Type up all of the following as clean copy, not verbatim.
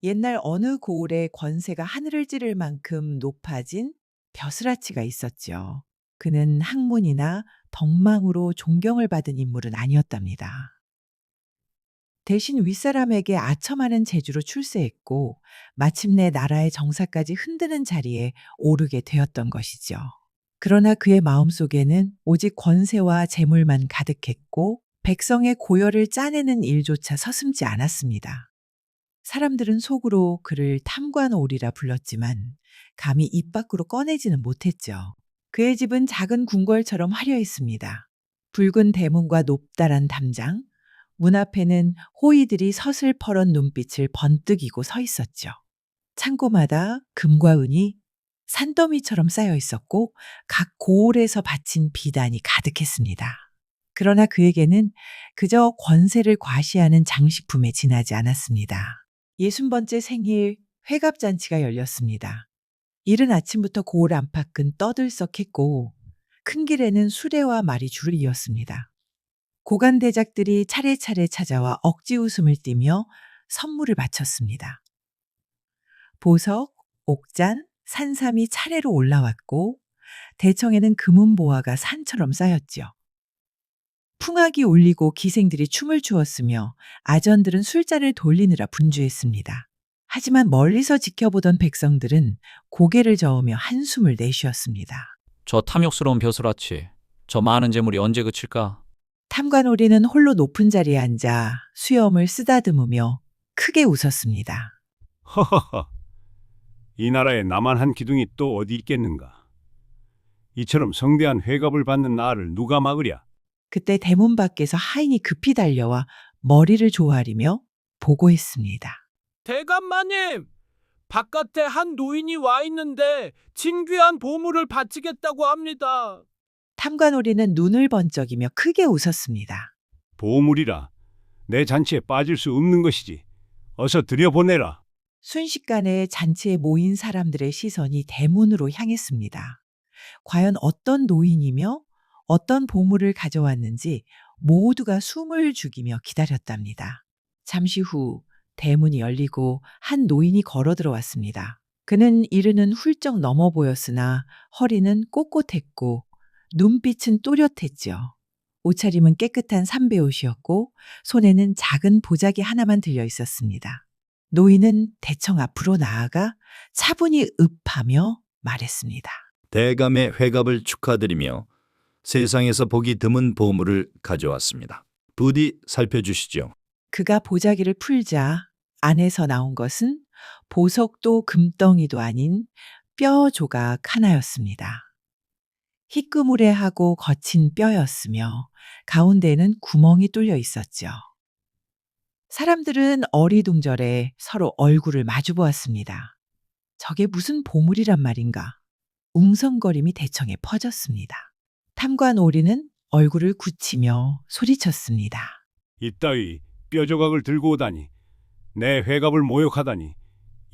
옛날 어느 고을에 권세가 하늘을 찌를 만큼 높아진 벼슬아치가 있었죠. 그는 학문이나 덕망으로 존경을 받은 인물은 아니었답니다. 대신 윗사람에게 아첨하는 재주로 출세했고 마침내 나라의 정사까지 흔드는 자리에 오르게 되었던 것이죠. 그러나 그의 마음속에는 오직 권세와 재물만 가득했고 백성의 고열을 짜내는 일조차 서슴지 않았습니다. 사람들은 속으로 그를 탐관오리라 불렀지만 감히 입 밖으로 꺼내지는 못했죠. 그의 집은 작은 궁궐처럼 화려했습니다. 붉은 대문과 높다란 담장, 문 앞에는 호위들이 서슬퍼런 눈빛을 번뜩이고 서 있었죠. 창고마다 금과 은이 산더미처럼 쌓여 있었고 각 고을에서 바친 비단이 가득했습니다. 그러나 그에게는 그저 권세를 과시하는 장식품에 지나지 않았습니다. 60번째 생일 회갑잔치가 열렸습니다. 이른 아침부터 고을 안팎은 떠들썩했고 큰 길에는 수레와 말이 줄을 이었습니다. 고관 대작들이 차례차례 찾아와 억지 웃음을 띠며 선물을 바쳤습니다. 보석, 옥잔, 산삼이 차례로 올라왔고 대청에는 금은보화가 산처럼 쌓였지요. 풍악이 울리고 기생들이 춤을 추었으며 아전들은 술잔을 돌리느라 분주했습니다. 하지만 멀리서 지켜보던 백성들은 고개를 저으며 한숨을 내쉬었습니다. 저 탐욕스러운 벼슬아치, 저 많은 재물이 언제 그칠까? 탐관오리는 홀로 높은 자리에 앉아 수염을 쓰다듬으며 크게 웃었습니다. 허허허. 이 나라에 나만 한 기둥이 또 어디 있겠는가? 이처럼 성대한 회갑을 받는 나를 누가 막으랴? 그때 대문 밖에서 하인이 급히 달려와 머리를 조아리며 보고했습니다. 대감마님, 바깥에 한 노인이 와 있는데 진귀한 보물을 바치겠다고 합니다. 탐관오리는 눈을 번쩍이며 크게 웃었습니다. 보물이라 내 잔치에 빠질 수 없는 것이지. 어서 들여보내라. 순식간에 잔치에 모인 사람들의 시선이 대문으로 향했습니다. 과연 어떤 노인이며 어떤 보물을 가져왔는지 모두가 숨을 죽이며 기다렸답니다. 잠시 후 대문이 열리고 한 노인이 걸어 들어왔습니다. 그는 이르는 훌쩍 넘어 보였으나 허리는 꼿꼿했고 눈빛은 또렷했지요. 옷차림은 깨끗한 삼배옷이었고 손에는 작은 보자기 하나만 들려 있었습니다. 노인은 대청 앞으로 나아가 차분히 읍하며 말했습니다. 대감의 회갑을 축하드리며 세상에서 보기 드문 보물을 가져왔습니다. 부디 살펴주시죠. 그가 보자기를 풀자 안에서 나온 것은 보석도 금덩이도 아닌 뼈 조각 하나였습니다. 희끄무레하고 거친 뼈였으며 가운데에는 구멍이 뚫려 있었죠. 사람들은 어리둥절해 서로 얼굴을 마주 보았습니다. 저게 무슨 보물이란 말인가? 웅성거림이 대청에 퍼졌습니다. 탐관 오리는 얼굴을 굳히며 소리쳤습니다. 이따위 뼈조각을 들고 오다니. 내 회갑을 모욕하다니.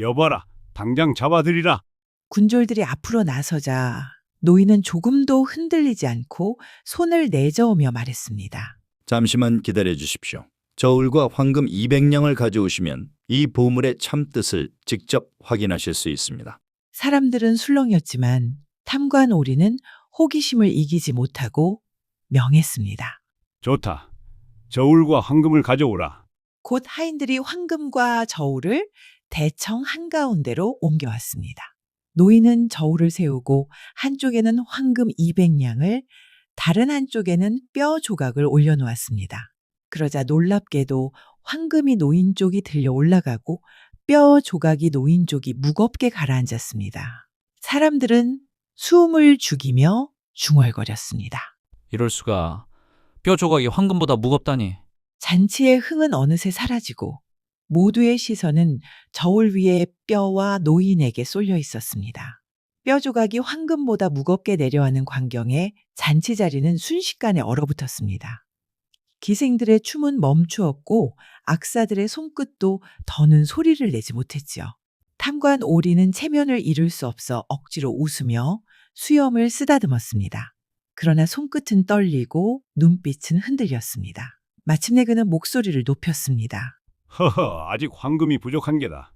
여봐라, 당장 잡아들이라. 군졸들이 앞으로 나서자 노인은 조금도 흔들리지 않고 손을 내저으며 말했습니다. 잠시만 기다려 주십시오. 저울과 황금 200냥을 가져오시면 이 보물의 참뜻을 직접 확인하실 수 있습니다. 사람들은 술렁였지만 탐관 오리는 호기심을 이기지 못하고 명했습니다. 좋다. 저울과 황금을 가져오라. 곧 하인들이 황금과 저울을 대청 한가운데로 옮겨왔습니다. 노인은 저울을 세우고 한쪽에는 황금 200냥을 다른 한쪽에는 뼈 조각을 올려놓았습니다. 그러자 놀랍게도 황금이 노인 쪽이 들려 올라가고 뼈 조각이 노인 쪽이 무겁게 가라앉았습니다. 사람들은 숨을 죽이며 중얼거렸습니다. 이럴 수가. 뼈 조각이 황금보다 무겁다니. 잔치의 흥은 어느새 사라지고 모두의 시선은 저울 위에 뼈와 노인에게 쏠려 있었습니다. 뼈 조각이 황금보다 무겁게 내려가는 광경에 잔치 자리는 순식간에 얼어붙었습니다. 기생들의 춤은 멈추었고 악사들의 손끝도 더는 소리를 내지 못했지요. 탐관 오리는 체면을 잃을 수 없어 억지로 웃으며 수염을 쓰다듬었습니다. 그러나 손끝은 떨리고 눈빛은 흔들렸습니다. 마침내 그는 목소리를 높였습니다. 허허, 아직 황금이 부족한 게다.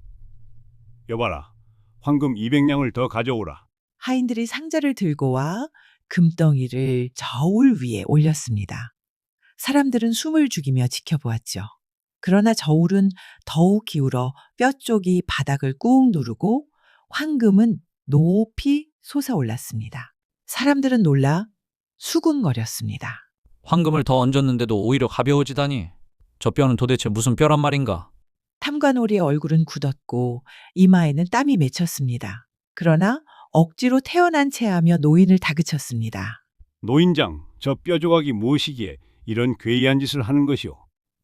여봐라, 황금 200냥을 더 가져오라. 하인들이 상자를 들고 와 금덩이를 저울 위에 올렸습니다. 사람들은 숨을 죽이며 지켜보았죠. 그러나 저울은 더욱 기울어 뼈 쪽이 바닥을 꾹 누르고 황금은 높이 솟아올랐습니다. 사람들은 놀라 수군거렸습니다. 황금을 더 얹었는데도 오히려 가벼워지다니. 저 뼈는 도대체 무슨 뼈란 말인가? 탐관오리의 얼굴은 굳었고 이마에는 땀이 맺혔습니다. 그러나 억지로 태어난 체하며 노인을 다그쳤습니다. 노인장, 저 뼈 조각이 무엇이기에 이런 괴이한 짓을 하는 것이오?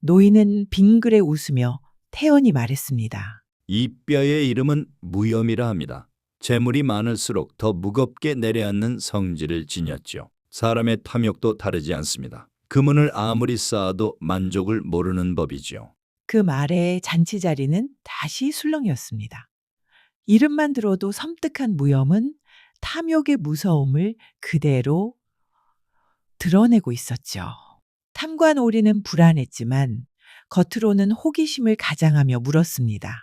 노인은 빙그레 웃으며 태연히 말했습니다. 이 뼈의 이름은 무염이라 합니다. 재물이 많을수록 더 무겁게 내려앉는 성질을 지녔죠. 사람의 탐욕도 다르지 않습니다. 금은을 아무리 쌓아도 만족을 모르는 법이죠. 그 말에 잔치 자리는 다시 술렁이었습니다. 이름만 들어도 섬뜩한 무염은 탐욕의 무서움을 그대로 드러내고 있었죠. 탐관오리는 불안했지만 겉으로는 호기심을 가장하며 물었습니다.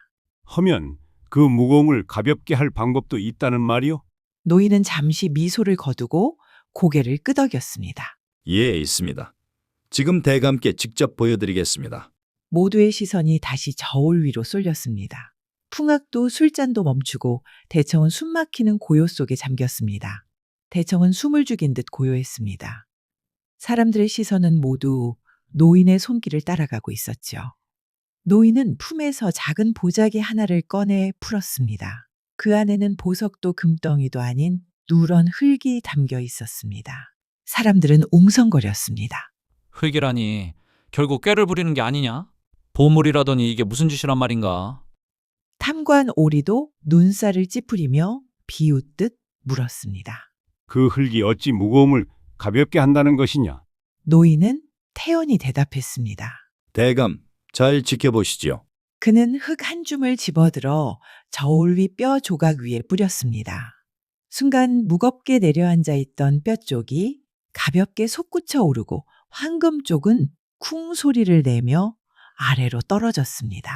하면 그 무거움을 가볍게 할 방법도 있다는 말이오? 노인은 잠시 미소를 거두고 고개를 끄덕였습니다. 예, 있습니다. 지금 대감께 직접 보여드리겠습니다. 모두의 시선이 다시 저울 위로 쏠렸습니다. 풍악도 술잔도 멈추고 대청은 숨막히는 고요 속에 잠겼습니다. 대청은 숨을 죽인 듯 고요했습니다. 사람들의 시선은 모두 노인의 손길을 따라가고 있었죠. 노인은 품에서 작은 보자기 하나를 꺼내 풀었습니다. 그 안에는 보석도 금덩이도 아닌 누런 흙이 담겨 있었습니다. 사람들은 웅성거렸습니다. 흙이라니 결국 꾀를 부리는 게 아니냐? 보물이라더니 이게 무슨 짓이란 말인가? 탐관 오리도 눈살을 찌푸리며 비웃듯 물었습니다. 그 흙이 어찌 무거움을 가볍게 한다는 것이냐? 노인은 태연히 대답했습니다. 대감, 잘 지켜보시죠. 그는 흙 한 줌을 집어들어 저울 위 뼈 조각 위에 뿌렸습니다. 순간 무겁게 내려앉아 있던 뼈 쪽이 가볍게 솟구쳐 오르고 황금 쪽은 쿵 소리를 내며 아래로 떨어졌습니다.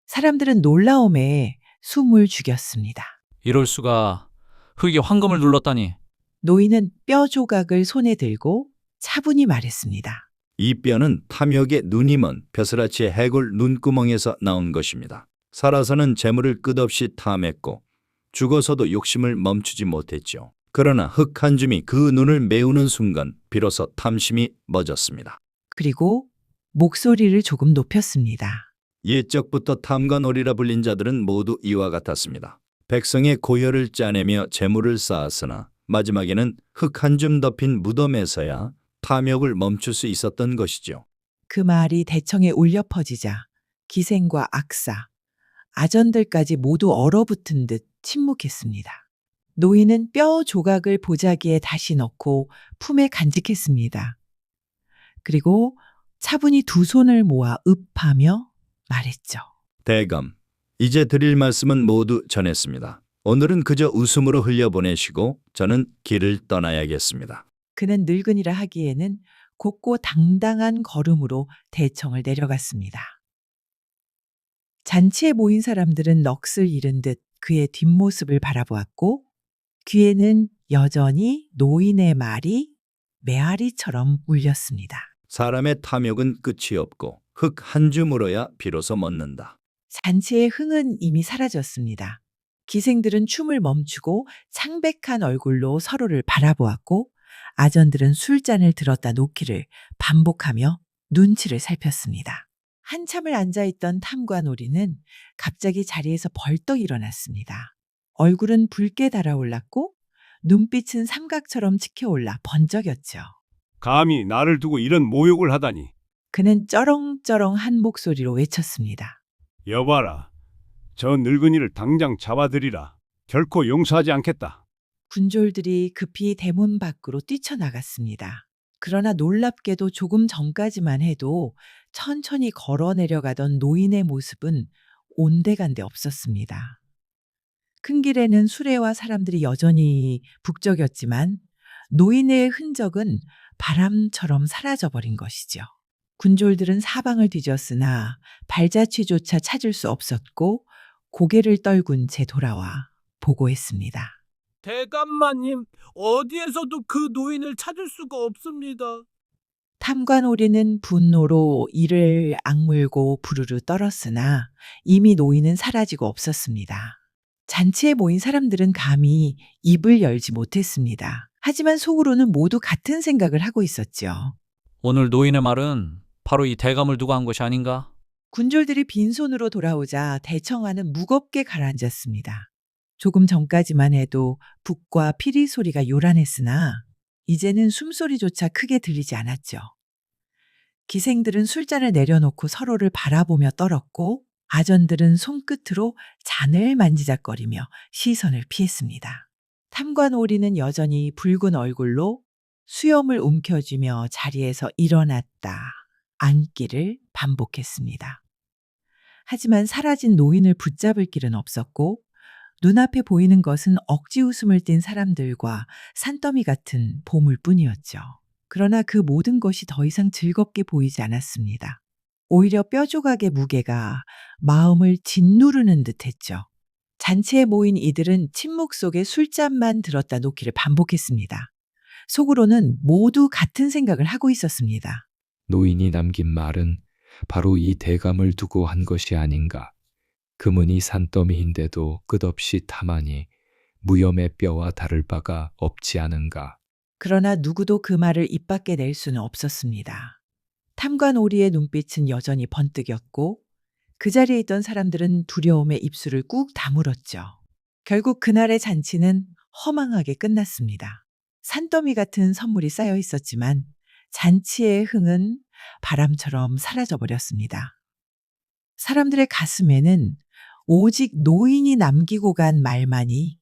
사람들은 놀라움에 숨을 죽였습니다. 이럴 수가. 흙이 황금을 눌렀다니. 노인은 뼈 조각을 손에 들고 차분히 말했습니다. 이 뼈는 탐욕의 눈이 먼 벼슬아치의 해골 눈구멍에서 나온 것입니다. 살아서는 재물을 끝없이 탐했고 죽어서도 욕심을 멈추지 못했죠. 그러나 흙 한 줌이 그 눈을 메우는 순간 비로소 탐심이 멎었습니다. 그리고 목소리를 조금 높였습니다. 옛적부터 탐관오리라 불린 자들은 모두 이와 같았습니다. 백성의 고혈을 짜내며 재물을 쌓았으나 마지막에는 흙 한 줌 덮인 무덤에서야 탐욕을 멈출 수 있었던 것이죠. 그 말이 대청에 울려 퍼지자 기생과 악사, 아전들까지 모두 얼어붙은 듯 침묵했습니다. 노인은 뼈 조각을 보자기에 다시 넣고 품에 간직했습니다. 그리고 차분히 두 손을 모아 읍하며 말했죠. 대감, 이제 드릴 말씀은 모두 전했습니다. 오늘은 그저 웃음으로 흘려보내시고 저는 길을 떠나야겠습니다. 그는 늙은이라 하기에는 곱고 당당한 걸음으로 대청을 내려갔습니다. 잔치에 모인 사람들은 넋을 잃은 듯 그의 뒷모습을 바라보았고 귀에는 여전히 노인의 말이 메아리처럼 울렸습니다. 사람의 탐욕은 끝이 없고 흙 한 줌으로야 비로소 멎는다. 잔치의 흥은 이미 사라졌습니다. 기생들은 춤을 멈추고 창백한 얼굴로 서로를 바라보았고 아전들은 술잔을 들었다 놓기를 반복하며 눈치를 살폈습니다. 한참을 앉아있던 탐관오리는 갑자기 자리에서 벌떡 일어났습니다. 얼굴은 붉게 달아올랐고 눈빛은 삼각처럼 치켜올라 번쩍였죠. 감히 나를 두고 이런 모욕을 하다니. 그는 쩌렁쩌렁한 목소리로 외쳤습니다. 여봐라, 저 늙은이를 당장 잡아들이라. 결코 용서하지 않겠다. 군졸들이 급히 대문 밖으로 뛰쳐나갔습니다. 그러나 놀랍게도 조금 전까지만 해도 천천히 걸어 내려가던 노인의 모습은 온데간데 없었습니다. 큰 길에는 수레와 사람들이 여전히 북적였지만 노인의 흔적은 바람처럼 사라져버린 것이죠. 군졸들은 사방을 뒤졌으나 발자취조차 찾을 수 없었고 고개를 떨군 채 돌아와 보고했습니다. 대감마님, 어디에서도 그 노인을 찾을 수가 없습니다. 탐관오리는 분노로 이를 악물고 부르르 떨었으나 이미 노인은 사라지고 없었습니다. 잔치에 모인 사람들은 감히 입을 열지 못했습니다. 하지만 속으로는 모두 같은 생각을 하고 있었죠. 오늘 노인의 말은 바로 이 대감을 두고 한 것이 아닌가? 군졸들이 빈손으로 돌아오자 대청하는 무겁게 가라앉았습니다. 조금 전까지만 해도 북과 피리 소리가 요란했으나 이제는 숨소리조차 크게 들리지 않았죠. 기생들은 술잔을 내려놓고 서로를 바라보며 떨었고 아전들은 손끝으로 잔을 만지작거리며 시선을 피했습니다. 탐관오리는 여전히 붉은 얼굴로 수염을 움켜쥐며 자리에서 일어났다, 앉기를 반복했습니다. 하지만 사라진 노인을 붙잡을 길은 없었고 눈앞에 보이는 것은 억지 웃음을 띤 사람들과 산더미 같은 보물뿐이었죠. 그러나 그 모든 것이 더 이상 즐겁게 보이지 않았습니다. 오히려 뼈조각의 무게가 마음을 짓누르는 듯했죠. 잔치에 모인 이들은 침묵 속에 술잔만 들었다 놓기를 반복했습니다. 속으로는 모두 같은 생각을 하고 있었습니다. 노인이 남긴 말은 바로 이 대감을 두고 한 것이 아닌가. 금은이 산더미인데도 끝없이 탐하니 무염의 뼈와 다를 바가 없지 않은가. 그러나 누구도 그 말을 입 밖에 낼 수는 없었습니다. 탐관오리의 눈빛은 여전히 번뜩였고 그 자리에 있던 사람들은 두려움에 입술을 꾹 다물었죠. 결국 그날의 잔치는 허망하게 끝났습니다. 산더미 같은 선물이 쌓여 있었지만 잔치의 흥은 바람처럼 사라져버렸습니다. 사람들의 가슴에는 오직 노인이 남기고 간 말만이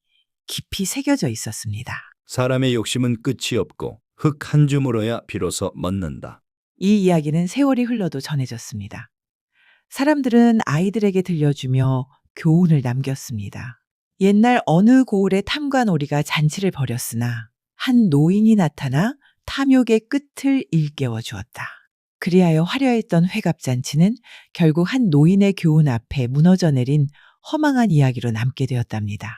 깊이 새겨져 있었습니다. 사람의 욕심은 끝이 없고 흙 한 줌으로야 비로소 멎는다. 이 이야기는 세월이 흘러도 전해졌습니다. 사람들은 아이들에게 들려주며 교훈을 남겼습니다. 옛날 어느 고을의 탐관오리가 잔치를 벌였으나 한 노인이 나타나 탐욕의 끝을 일깨워 주었다. 그리하여 화려했던 회갑잔치는 결국 한 노인의 교훈 앞에 무너져 내린 허망한 이야기로 남게 되었답니다.